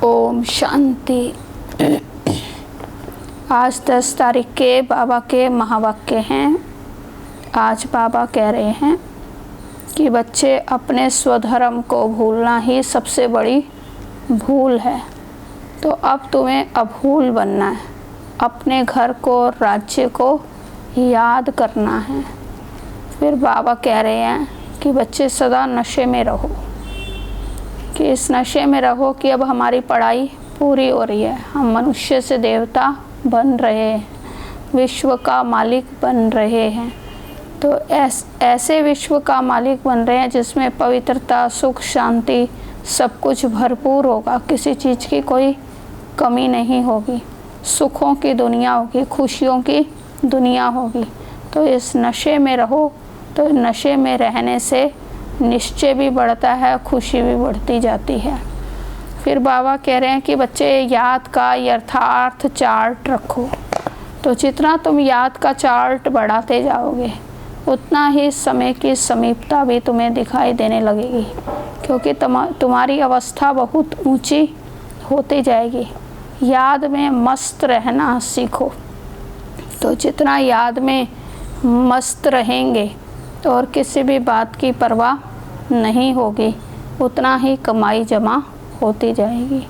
ओम शांति। आज 10 तारीख के बाबा के महावाक्य हैं। आज बाबा कह रहे हैं कि बच्चे अपने स्वधर्म को भूलना ही सबसे बड़ी भूल है। तो अब तुम्हें अभूल बनना है, अपने घर को, राज्य को याद करना है। फिर बाबा कह रहे हैं कि बच्चे सदा नशे में रहो, कि इस नशे में रहो कि अब हमारी पढ़ाई पूरी हो रही है, हम मनुष्य से देवता बन रहे हैं, विश्व का मालिक बन रहे हैं। तो ऐसे विश्व का मालिक बन रहे हैं जिसमें पवित्रता, सुख, शांति सब कुछ भरपूर होगा, किसी चीज़ की कोई कमी नहीं होगी, सुखों की दुनिया होगी, खुशियों की दुनिया होगी। तो इस नशे में रहो। तो नशे में रहने से निश्चय भी बढ़ता है, खुशी भी बढ़ती जाती है। फिर बाबा कह रहे हैं कि बच्चे याद का यथार्थ चार्ट रखो। तो जितना तुम याद का चार्ट बढ़ाते जाओगे उतना ही समय की समीपता भी तुम्हें दिखाई देने लगेगी, क्योंकि तुम्हारी अवस्था बहुत ऊंची होती जाएगी। याद में मस्त रहना सीखो। तो जितना याद में मस्त रहेंगे और किसी भी बात की परवाह नहीं होगी, उतना ही कमाई जमा होती जाएगी।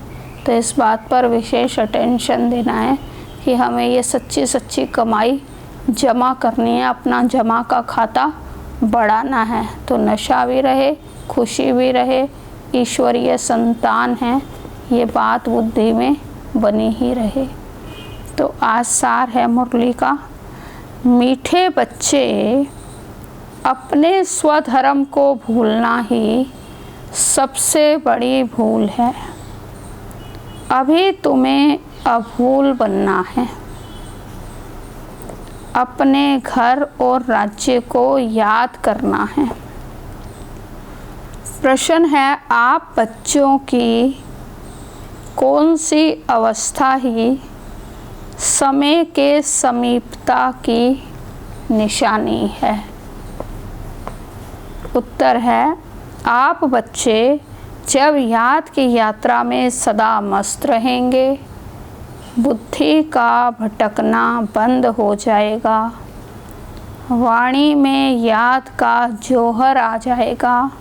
तो इस बात पर विशेष अटेंशन देना है कि हमें ये सच्ची कमाई जमा करनी है, अपना जमा का खाता बढ़ाना है। तो नशा भी रहे, खुशी भी रहे, ईश्वरीय संतान है, ये बात बुद्धि में बनी ही रहे। तो आज सार है मुरली का, मीठे बच्चे अपने स्वधर्म को भूलना ही सबसे बड़ी भूल है। अभी तुम्हें अभूल बनना है, अपने घर और राज्य को याद करना है। प्रश्न है, आप बच्चों की कौन सी अवस्था ही समय के समीपता की निशानी है? उत्तर है, आप बच्चे जब याद की यात्रा में सदा मस्त रहेंगे, बुद्धि का भटकना बंद हो जाएगा, वाणी में याद का जौहर आ जाएगा,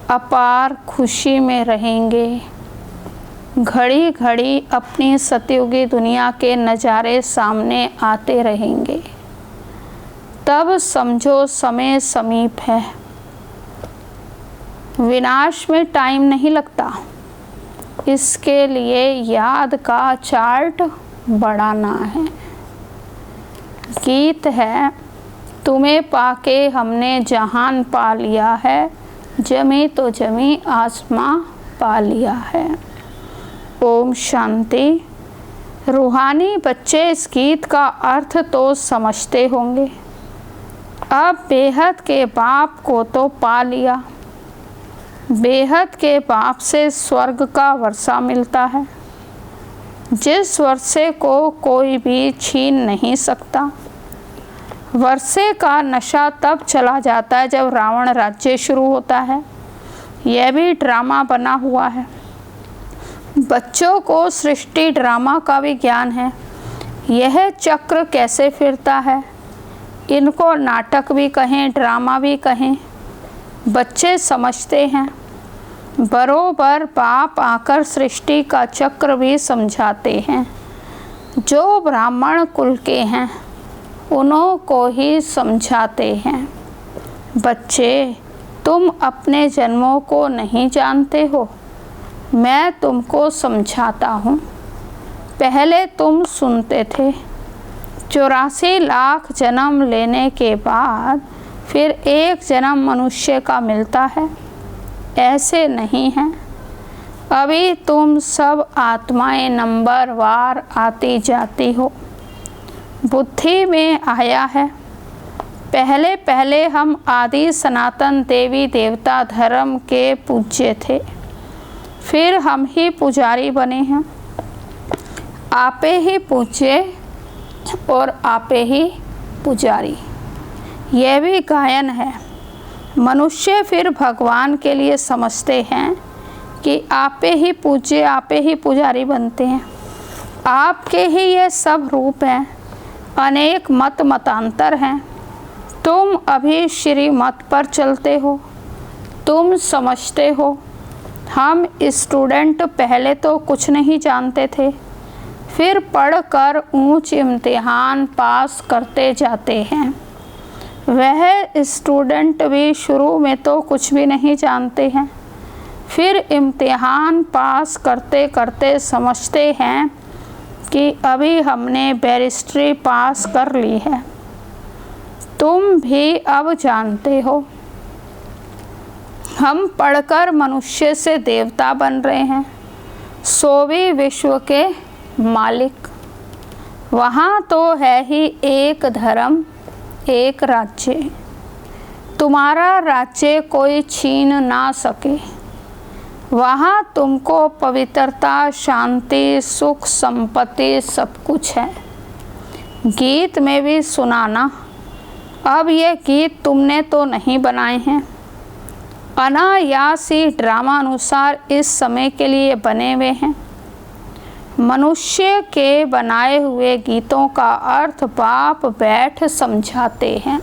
अपार खुशी में रहेंगे, घड़ी घड़ी अपनी सतयुगी दुनिया के नज़ारे सामने आते रहेंगे, तब समझो समय समीप है। विनाश में टाइम नहीं लगता, इसके लिए याद का चार्ट बढ़ाना है। गीत है, तुम्हें पाके हमने जहान पा लिया है, जमी तो जमी आसमां पा लिया है। ओम शांति। रूहानी बच्चे इस गीत का अर्थ तो समझते होंगे। अब बेहद के बाप को तो पा लिया, बेहद के बाप से स्वर्ग का वर्षा मिलता है, जिस वर्षे को कोई भी छीन नहीं सकता। वर्षे का नशा तब चला जाता है जब रावण राज्य शुरू होता है। यह भी ड्रामा बना हुआ है। बच्चों को सृष्टि ड्रामा का भी ज्ञान है। यह चक्र कैसे फिरता है, इनको नाटक भी कहें, ड्रामा भी कहें, बच्चे समझते हैं। बरोबर बाप आकर सृष्टि का चक्र भी समझाते हैं। जो ब्राह्मण कुल के हैं उन्हों को ही समझाते हैं। बच्चे, तुम अपने जन्मों को नहीं जानते हो, मैं तुमको समझाता हूँ। पहले तुम सुनते थे, 84 लाख जन्म लेने के बाद फिर एक जन्म मनुष्य का मिलता है, ऐसे नहीं है। अभी तुम सब आत्माएं नंबर वार आती जाती हो। बुद्धि में आया है, पहले पहले हम आदि सनातन देवी देवता धर्म के पूज्य थे, फिर हम ही पुजारी बने हैं। आपे ही पूज्य और आपे ही पुजारी, यह भी गायन है। मनुष्य फिर भगवान के लिए समझते हैं कि आपे ही पूज्य, आपे ही पुजारी बनते हैं। आपके ही ये सब रूप हैं, अनेक मत मतांतर हैं। तुम अभी श्री मत पर चलते हो, तुम समझते हो। हम स्टूडेंट पहले तो कुछ नहीं जानते थे, फिर पढ़कर ऊंच इम्तिहान पास करते जाते हैं। वह स्टूडेंट भी शुरू में तो कुछ भी नहीं जानते हैं, फिर इम्तिहान पास करते करते समझते हैं कि अभी हमने बैरिस्ट्री पास कर ली है। तुम भी अब जानते हो, हम पढ़कर मनुष्य से देवता बन रहे हैं, सो भी विश्व के मालिक। वहाँ तो है ही एक धर्म, एक राज्य। तुम्हारा राज्य कोई छीन ना सके। वहाँ तुमको पवित्रता, शांति, सुख, संपत्ति सब कुछ है। गीत में भी सुनाना। अब ये गीत तुमने तो नहीं बनाए हैं, अनायास ही ड्रामा अनुसार इस समय के लिए बने हुए हैं। मनुष्य के बनाए हुए गीतों का अर्थ बाप बैठ समझाते हैं।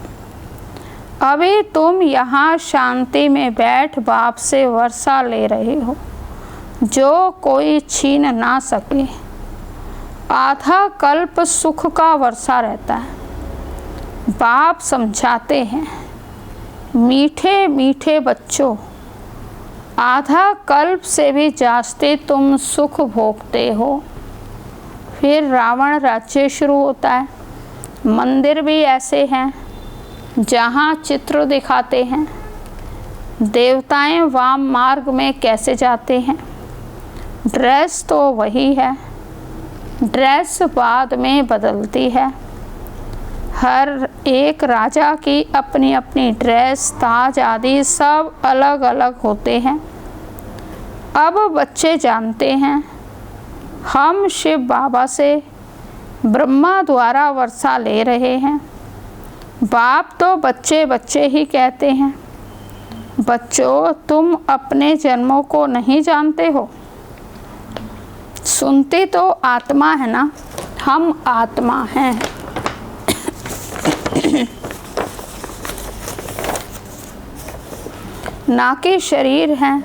अभी तुम यहाँ शांति में बैठ बाप से वर्षा ले रहे हो, जो कोई छीन ना सके। आधा कल्प सुख का वर्षा रहता है। बाप समझाते हैं, मीठे मीठे बच्चों, आधा कल्प से भी जास्ती तुम सुख भोगते हो। फिर रावण राज्य शुरू होता है। मंदिर भी ऐसे हैं जहाँ चित्र दिखाते हैं देवताएं वाम मार्ग में कैसे जाते हैं। ड्रेस तो वही है, ड्रेस बाद में बदलती है। हर एक राजा की अपनी अपनी ड्रेस, ताज आदि सब अलग अलग होते हैं। अब बच्चे जानते हैं, हम शिव बाबा से ब्रह्मा द्वारा वर्षा ले रहे हैं। बाप तो बच्चे बच्चे ही कहते हैं। बच्चों, तुम अपने जन्मों को नहीं जानते हो। सुनती तो आत्मा है ना, हम आत्मा हैं। ना कि शरीर हैं।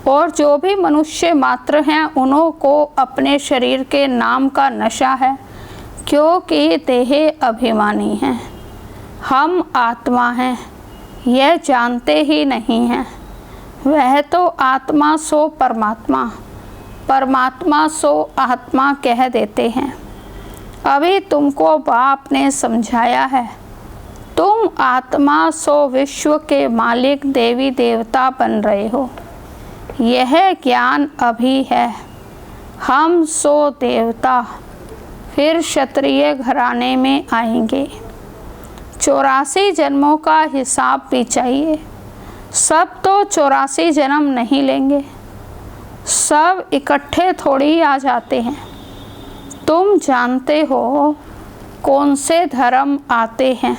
और जो भी मनुष्य मात्र हैं, उन्हों को अपने शरीर के नाम का नशा है, क्योंकि देह अभिमानी हैं। हम आत्मा हैं, यह जानते ही नहीं हैं। वह तो आत्मा सो परमात्मा, परमात्मा सो आत्मा कह देते हैं। अभी तुमको बाप ने समझाया है, तुम आत्मा सो विश्व के मालिक देवी देवता बन रहे हो। यह ज्ञान अभी है। हम सो देवता, फिर क्षत्रिय घराने में आएंगे। 84 जन्मों का हिसाब भी चाहिए। सब तो 84 जन्म नहीं लेंगे, सब इकट्ठे थोड़ी ही आ जाते हैं। तुम जानते हो कौन से धर्म आते हैं।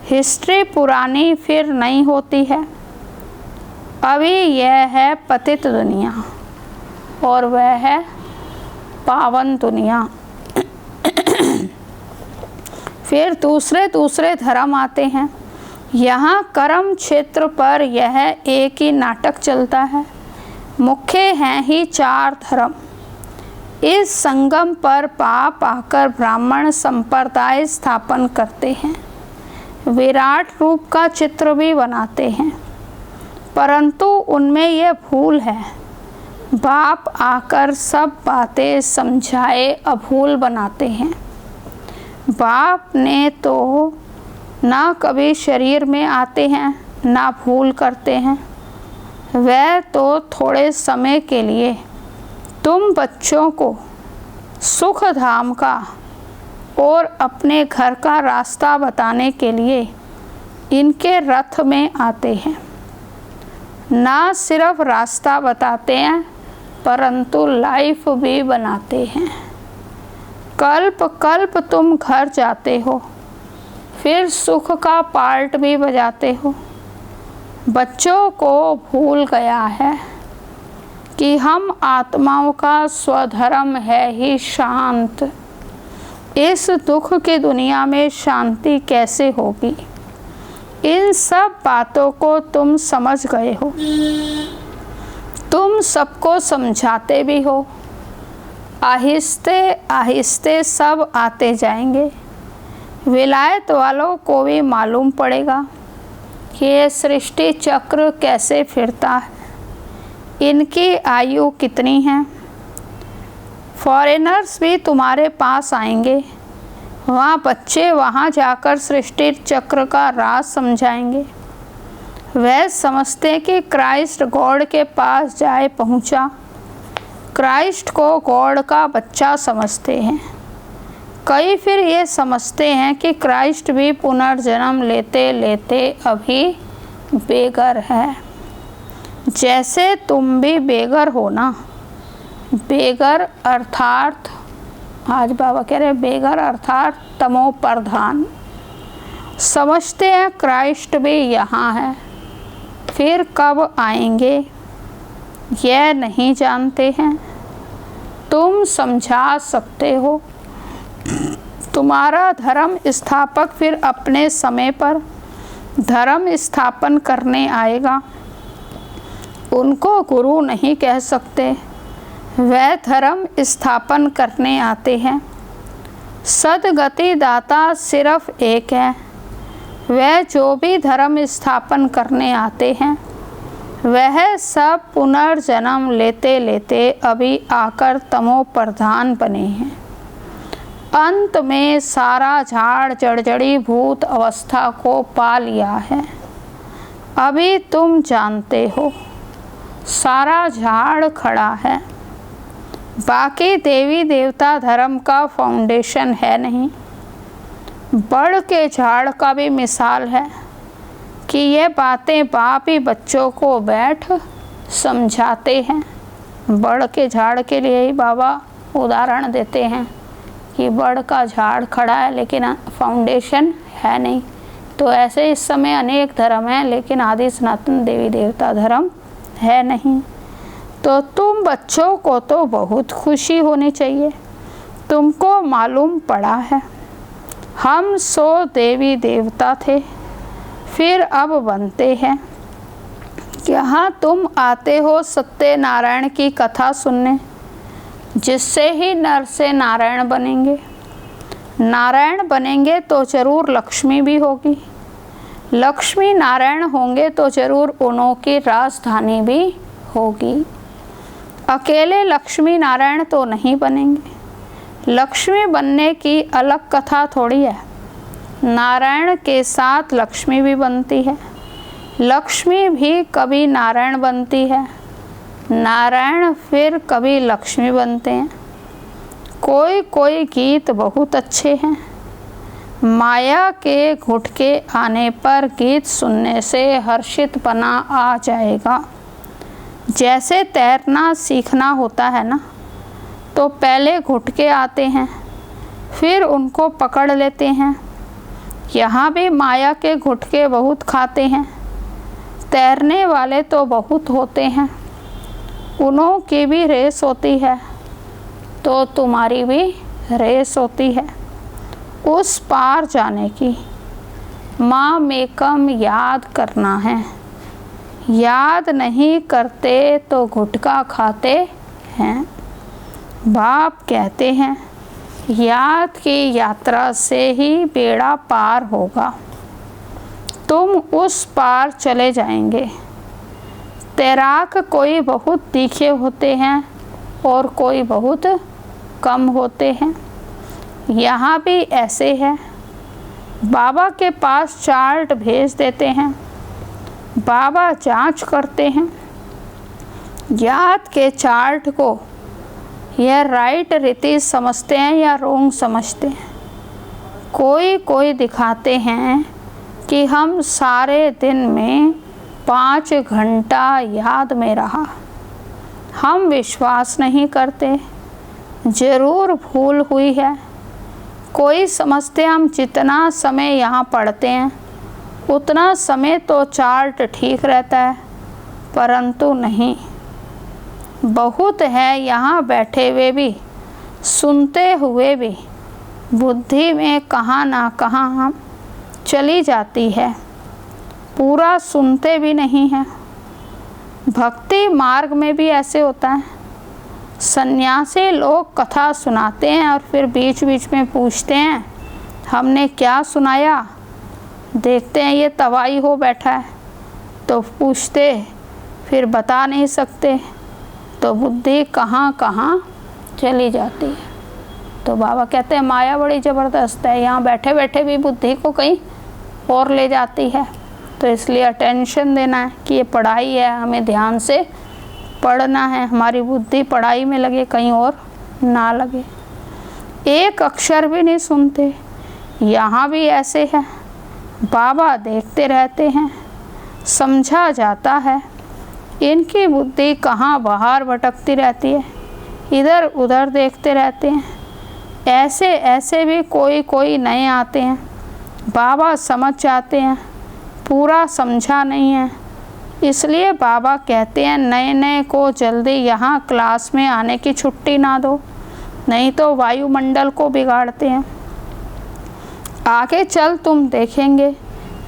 हिस्ट्री पुरानी फिर नहीं होती है। अभी यह है पतित दुनिया और वह है पावन दुनिया। फिर दूसरे दूसरे धर्म आते हैं। यहाँ कर्म क्षेत्र पर यह एक ही नाटक चलता है। मुख्य हैं ही 4 धर्म। इस संगम पर पाप आकर ब्राह्मण संप्रदाय स्थापन करते हैं। विराट रूप का चित्र भी बनाते हैं, परंतु उनमें यह भूल है। बाप आकर सब बातें समझाए अभूल बनाते हैं। बाप ने तो ना कभी शरीर में आते हैं, ना भूल करते हैं। वह तो थोड़े समय के लिए तुम बच्चों को सुख धाम का और अपने घर का रास्ता बताने के लिए इनके रथ में आते हैं। ना सिर्फ रास्ता बताते हैं, परंतु लाइफ भी बनाते हैं। कल्प कल्प तुम घर जाते हो, फिर सुख का पार्ट भी बजाते हो। बच्चों को भूल गया है, कि हम आत्माओं का स्वधर्म है ही शांत। इस दुख की दुनिया में शांति कैसे होगी? इन सब बातों को तुम समझ गए हो, तुम सबको समझाते भी हो। आहिस्ते आहिस्ते सब आते जाएंगे। विलायत वालों को भी मालूम पड़ेगा कि ये सृष्टि चक्र कैसे फिरता है, इनकी आयु कितनी है। फॉरेनर्स भी तुम्हारे पास आएंगे, वहाँ बच्चे वहाँ जाकर सृष्टि चक्र का राज समझाएंगे। वह समझते कि क्राइस्ट गॉड के पास जाए पहुँचा। क्राइस्ट को गॉड का बच्चा समझते हैं। कई फिर ये समझते हैं कि क्राइस्ट भी पुनर्जन्म लेते लेते अभी बेघर है, जैसे तुम भी बेघर हो ना। बेघर अर्थात, आज बाबा कह रहे बेघर अर्थात तमो प्रधान। समझते हैं क्राइस्ट भी यहाँ है, फिर कब आएंगे यह नहीं जानते हैं। तुम समझा सकते हो। तुम्हारा धर्म स्थापक फिर अपने समय पर धर्म स्थापन करने आएगा। उनको गुरु नहीं कह सकते, वह धर्म स्थापन करने आते हैं। सदगति दाता सिर्फ एक है। वह जो भी धर्म स्थापन करने आते हैं वह सब पुनर्जन्म लेते लेते अभी आकर तमो प्रधान बने हैं। अंत में सारा झाड़ जड़जड़ी भूत अवस्था को पा लिया है। अभी तुम जानते हो सारा झाड़ खड़ा है। बाकी देवी देवता धर्म का फाउंडेशन है नहीं। बड़ के झाड़ का भी मिसाल है कि ये बातें बाप ही बच्चों को बैठ समझाते हैं। बड़ के झाड़ के लिए ही बाबा उदाहरण देते हैं कि बड़ का झाड़ खड़ा है लेकिन फाउंडेशन है नहीं। तो ऐसे इस समय अनेक धर्म हैं लेकिन आदि सनातन देवी देवता धर्म है नहीं। तो तुम बच्चों को तो बहुत खुशी होनी चाहिए। तुमको मालूम पड़ा है हम 100 देवी देवता थे, फिर अब बनते हैं। यहाँ तुम आते हो सत्यनारायण की कथा सुनने, जिससे ही नर से नारायण बनेंगे। नारायण बनेंगे तो जरूर लक्ष्मी भी होगी। लक्ष्मी नारायण होंगे तो जरूर उन्हों की राजधानी भी होगी। अकेले लक्ष्मी नारायण तो नहीं बनेंगे। लक्ष्मी बनने की अलग कथा थोड़ी है। नारायण के साथ लक्ष्मी भी बनती है। लक्ष्मी भी कभी नारायण बनती है, नारायण फिर कभी लक्ष्मी बनते हैं। कोई कोई गीत बहुत अच्छे हैं। माया के घुटके आने पर गीत सुनने से हर्षितपना आ जाएगा। जैसे तैरना सीखना होता है ना, तो पहले घुटके आते हैं फिर उनको पकड़ लेते हैं। यहाँ भी माया के घुटके बहुत खाते हैं। तैरने वाले तो बहुत होते हैं, उन्हों की भी रेस होती है तो तुम्हारी भी रेस होती है उस पार जाने की। माँ मेकम याद करना है, याद नहीं करते तो घुटका खाते हैं। बाप कहते हैं याद की यात्रा से ही बेड़ा पार होगा। तुम उस पार चले जाएंगे। तैराक कोई बहुत तीखे होते हैं और कोई बहुत कम होते हैं। यहाँ भी ऐसे है। बाबा के पास चार्ट भेज देते हैं, बाबा जांच करते हैं याद के चार्ट को, यह राइट रीति समझते हैं या रोंग समझते हैं। कोई कोई दिखाते हैं कि हम सारे दिन में 5 घंटा याद में रहा। हम विश्वास नहीं करते, ज़रूर भूल हुई है। कोई समझते हम जितना समय यहाँ पढ़ते हैं उतना समय तो चार्ट ठीक रहता है, परंतु नहीं। बहुत है यहाँ बैठे हुए भी, सुनते हुए भी बुद्धि में कहाँ ना कहाँ चली जाती है, पूरा सुनते भी नहीं हैं। भक्ति मार्ग में भी ऐसे होता है। सन्यासी लोग कथा सुनाते हैं और फिर बीच बीच में पूछते हैं हमने क्या सुनाया, देखते हैं ये तवाई हो बैठा है तो पूछते, फिर बता नहीं सकते, तो बुद्धि कहाँ कहाँ चली जाती है। तो बाबा कहते हैं माया बड़ी ज़बरदस्त है, यहाँ बैठे बैठे भी बुद्धि को कहीं और ले जाती है। तो इसलिए अटेंशन देना है कि ये पढ़ाई है, हमें ध्यान से पढ़ना है, हमारी बुद्धि पढ़ाई में लगे, कहीं और ना लगे। एक अक्षर भी नहीं सुनते, यहाँ भी ऐसे है। बाबा देखते रहते हैं, समझा जाता है इनकी बुद्धि कहाँ बाहर भटकती रहती है, इधर उधर देखते रहते हैं। ऐसे ऐसे भी कोई कोई नए आते हैं, बाबा समझ जाते हैं, पूरा समझा नहीं है। इसलिए बाबा कहते हैं नए नए को जल्दी यहाँ क्लास में आने की छुट्टी ना दो, नहीं तो वायुमंडल को बिगाड़ते हैं। आगे चल तुम देखेंगे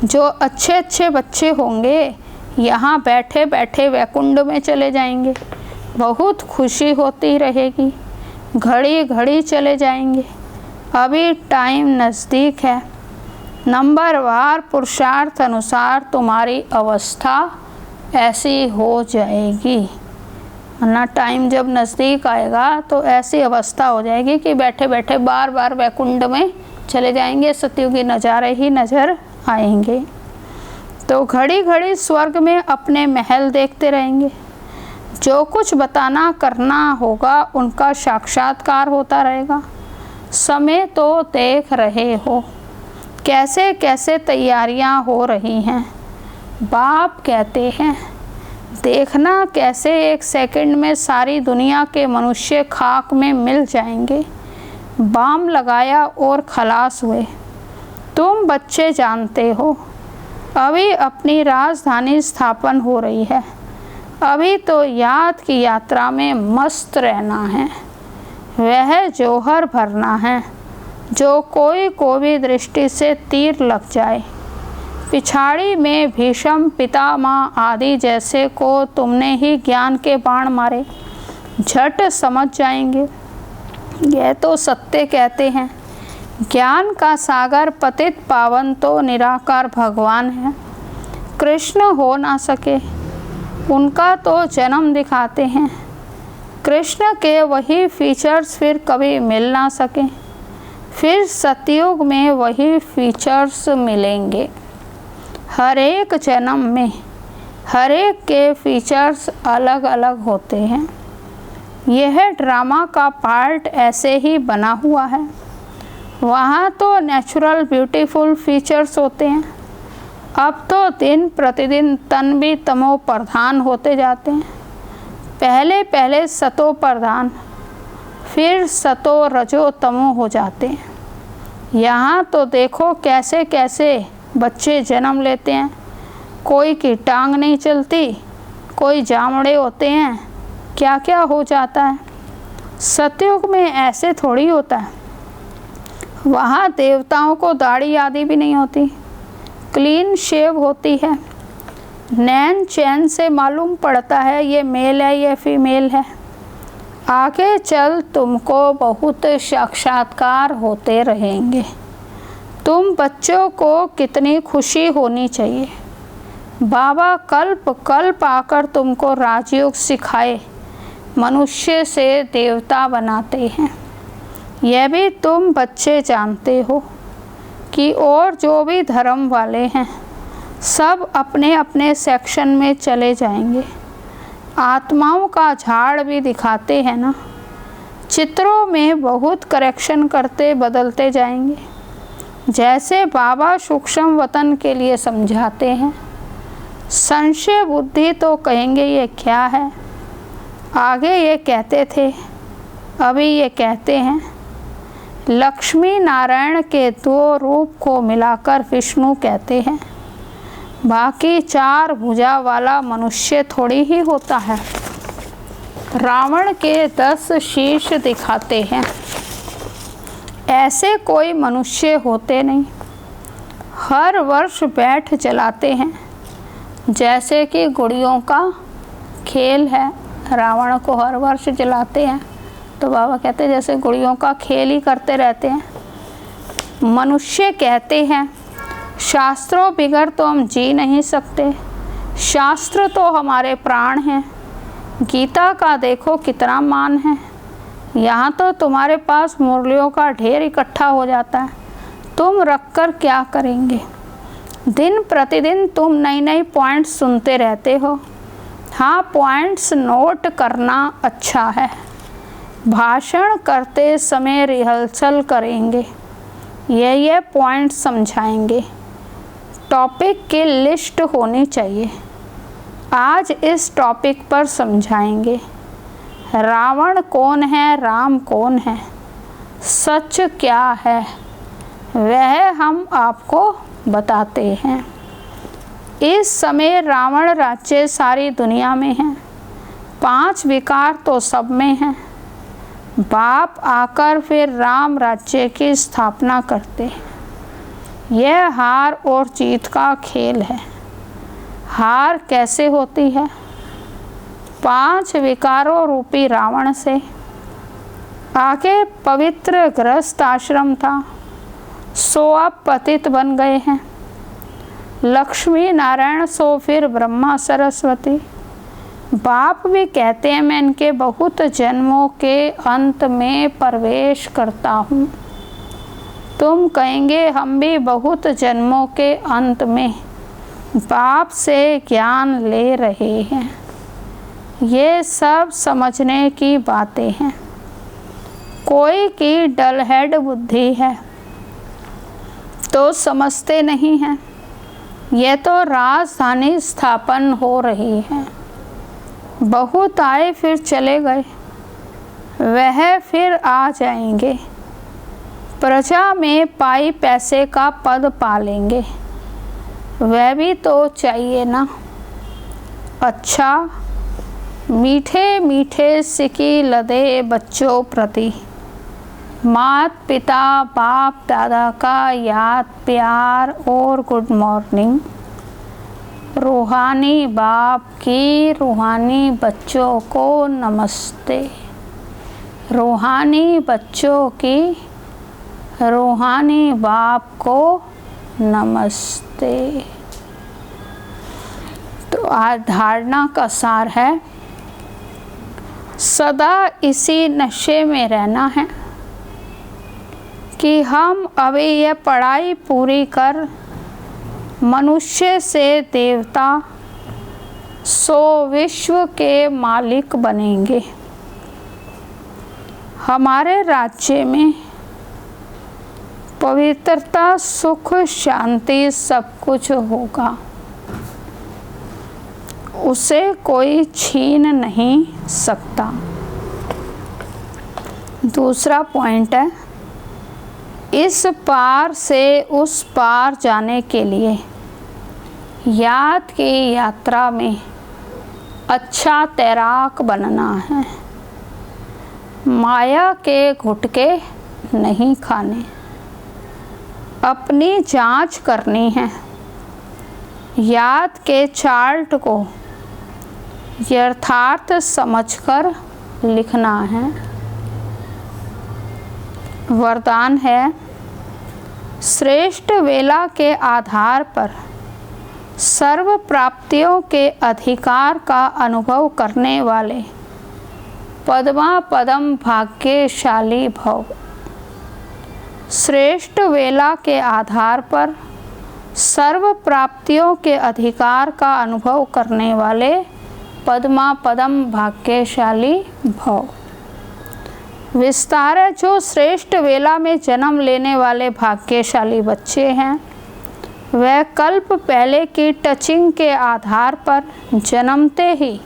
जो अच्छे अच्छे बच्चे होंगे यहाँ बैठे बैठे वैकुंठ में चले जाएंगे, बहुत खुशी होती रहेगी, घड़ी घड़ी चले जाएंगे। अभी टाइम नज़दीक है, नंबरवार पुरुषार्थ अनुसार तुम्हारी अवस्था ऐसी हो जाएगी। वरना टाइम जब नज़दीक आएगा तो ऐसी अवस्था हो जाएगी कि बैठे बैठे बार बार वैकुंठ में चले जाएंगे, सतयुगी नज़ारे ही नज़र आएंगे। तो घड़ी घड़ी स्वर्ग में अपने महल देखते रहेंगे, जो कुछ बताना करना होगा उनका साक्षात्कार होता रहेगा। समय तो देख रहे हो कैसे कैसे तैयारियां हो रही हैं। बाप कहते हैं देखना कैसे एक सेकंड में सारी दुनिया के मनुष्य खाक में मिल जाएंगे। बाम लगाया और खलास हुए। तुम बच्चे जानते हो अभी अपनी राजधानी स्थापन हो रही है, अभी तो याद की यात्रा में मस्त रहना है, वह जौहर भरना है जो कोई को भी दृष्टि से तीर लग जाए। पिछाड़ी में भीष्म पितामह आदि जैसे को तुमने ही ज्ञान के बाण मारे, झट समझ जाएंगे। यह तो सत्य कहते हैं, ज्ञान का सागर पतित पावन तो निराकार भगवान है। कृष्ण हो ना सके, उनका तो जन्म दिखाते हैं। कृष्ण के वही फीचर्स फिर कभी मिल ना सके, फिर सतयुग में वही फीचर्स मिलेंगे। हर एक जन्म में हर एक के फीचर्स अलग अलग होते हैं। यह ड्रामा का पार्ट ऐसे ही बना हुआ है। वहाँ तो नेचुरल ब्यूटीफुल फीचर्स होते हैं, अब तो दिन प्रतिदिन तन भी तमो प्रधान होते जाते हैं। पहले पहले सतो प्रधान, फिर सतो रजो तमो हो जाते हैं। यहाँ तो देखो कैसे कैसे बच्चे जन्म लेते हैं, कोई की टांग नहीं चलती, कोई जामड़े होते हैं, क्या क्या हो जाता है। सतयुग में ऐसे थोड़ी होता है, वहाँ देवताओं को दाढ़ी आदि भी नहीं होती, क्लीन शेव होती है। नैन चैन से मालूम पड़ता है ये मेल है ये फीमेल है। आगे चल तुमको बहुत साक्षात्कार होते रहेंगे। तुम बच्चों को कितनी खुशी होनी चाहिए। बाबा कल्प कल्प आकर तुमको राजयोग सिखाए, मनुष्य से देवता बनाते हैं। यह भी तुम बच्चे जानते हो कि और जो भी धर्म वाले हैं सब अपने अपने सेक्शन में चले जाएंगे। आत्माओं का झाड़ भी दिखाते हैं ना, चित्रों में बहुत करेक्शन करते बदलते जाएंगे। जैसे बाबा सूक्ष्म वतन के लिए समझाते हैं, संशय बुद्धि तो कहेंगे ये क्या है, आगे ये कहते थे अभी ये कहते हैं। लक्ष्मी नारायण के दो रूप को मिलाकर विष्णु कहते हैं, बाकी चार भुजा वाला मनुष्य थोड़ी ही होता है। रावण के 10 शीश दिखाते हैं। ऐसे कोई मनुष्य होते नहीं, हर वर्ष बैठ जलाते हैं, जैसे कि गुड़ियों का खेल है। रावण को हर वर्ष जलाते हैं, तो बाबा कहते हैं जैसे गुड़ियों का खेल ही करते रहते हैं। मनुष्य कहते हैं शास्त्रों बिगर तो हम जी नहीं सकते, शास्त्र तो हमारे प्राण हैं। गीता का देखो कितना मान है, यहाँ तो तुम्हारे पास मुरलियों का ढेर इकट्ठा हो जाता है, तुम रखकर क्या करेंगे। दिन प्रतिदिन तुम नई नई पॉइंट्स सुनते रहते हो। हाँ, पॉइंट्स नोट करना अच्छा है। भाषण करते समय रिहर्सल करेंगे, ये पॉइंट समझाएंगे। टॉपिक की लिस्ट होनी चाहिए, आज इस टॉपिक पर समझाएंगे। रावण कौन है, राम कौन है, सच क्या है, वह हम आपको बताते हैं। इस समय रावण राज्य सारी दुनिया में है, 5 विकार तो सब में हैं। बाप आकर फिर राम राज्य की स्थापना करते हैं। यह हार और जीत का खेल है। हार कैसे होती है? 5 विकारों रूपी रावण से। आगे पवित्र गृहस्थ आश्रम था, सो अब पतित बन गए हैं। लक्ष्मी नारायण सो फिर ब्रह्मा सरस्वती। बाप भी कहते हैं मैं इनके बहुत जन्मों के अंत में प्रवेश करता हूँ। तुम कहेंगे हम भी बहुत जन्मों के अंत में बाप से ज्ञान ले रहे हैं। ये सब समझने की बातें हैं। कोई की डलहेड बुद्धि है तो समझते नहीं हैं। ये तो राजधानी स्थापन हो रही है, बहुत आए फिर चले गए, वह फिर आ जाएंगे। प्रजा में पाई पैसे का पद पालेंगे, वह भी तो चाहिए ना। अच्छा, मीठे मीठे सिकी लदे बच्चों प्रति मात पिता बाप दादा का याद प्यार और गुड मॉर्निंग। रूहानी बाप की रूहानी बच्चों को नमस्ते। रूहानी बच्चों की रूहानी बाप को नमस्ते। तो आज धारणा का सार है, सदा इसी नशे में रहना है कि हम अभी यह पढ़ाई पूरी कर मनुष्य से देवता सो विश्व के मालिक बनेंगे। हमारे राज्य में पवित्रता सुख शांति सब कुछ होगा, उसे कोई छीन नहीं सकता। दूसरा पॉइंट है, इस पार से उस पार जाने के लिए याद की यात्रा में अच्छा तैराक बनना है। माया के घुटके नहीं खाने, अपनी जांच करनी है। याद के चार्ट को यथार्थ समझकर लिखना है। वरदान है, श्रेष्ठ वेला के आधार पर सर्व प्राप्तियों के अधिकार का अनुभव करने वाले पद्मा पदम भाग्यशाली भव। श्रेष्ठ वेला के आधार पर सर्व प्राप्तियों के अधिकार का अनुभव करने वाले पद्मा पदम भाग्यशाली भव। विस्तार है, जो श्रेष्ठ वेला में जन्म लेने वाले भाग्यशाली बच्चे हैं, वह कल्प पहले की टचिंग के आधार पर जन्मते ही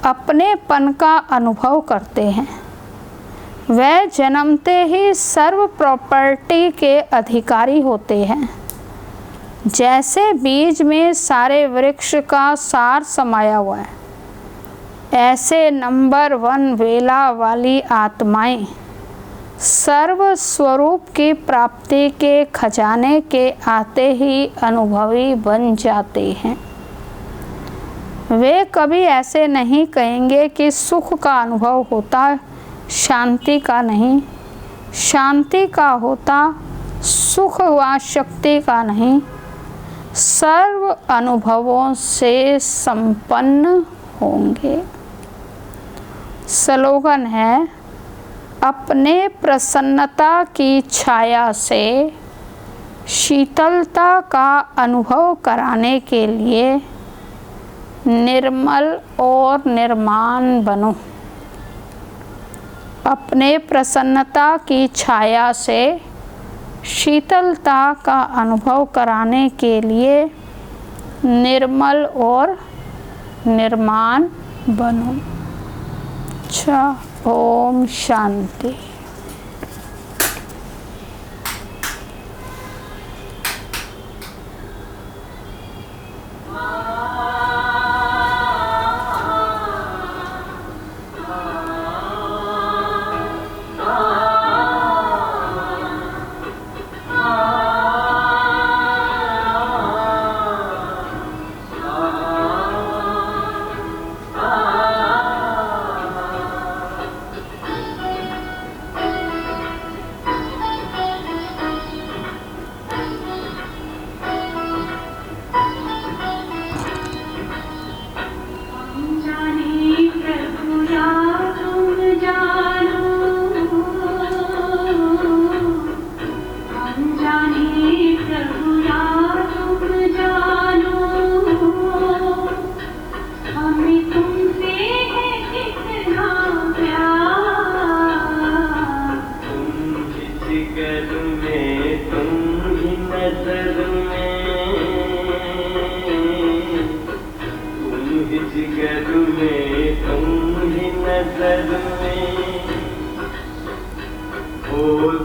अपनेपन का अनुभव करते हैं। वह जन्मते ही सर्व प्रॉपर्टी के अधिकारी होते हैं। जैसे बीज में सारे वृक्ष का सार समाया हुआ है, ऐसे नंबर 1 वेला वाली आत्माएं सर्व स्वरूप की प्राप्ति के खजाने के आते ही अनुभवी बन जाते हैं। वे कभी ऐसे नहीं कहेंगे कि सुख का अनुभव होता शांति का नहीं, शांति का होता सुख व शक्ति का नहीं। सर्व अनुभवों से संपन्न होंगे। स्लोगन है, अपने प्रसन्नता की छाया से शीतलता का अनुभव कराने के लिए निर्मल और निर्माण बनो। अपने प्रसन्नता की छाया से शीतलता का अनुभव कराने के लिए निर्मल और निर्माण बनो। अच्छा, ओम शांति।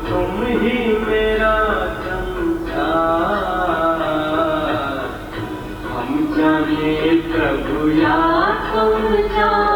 तुम ही मेरा संसार, हम जाने प्रभु या तुम जाने।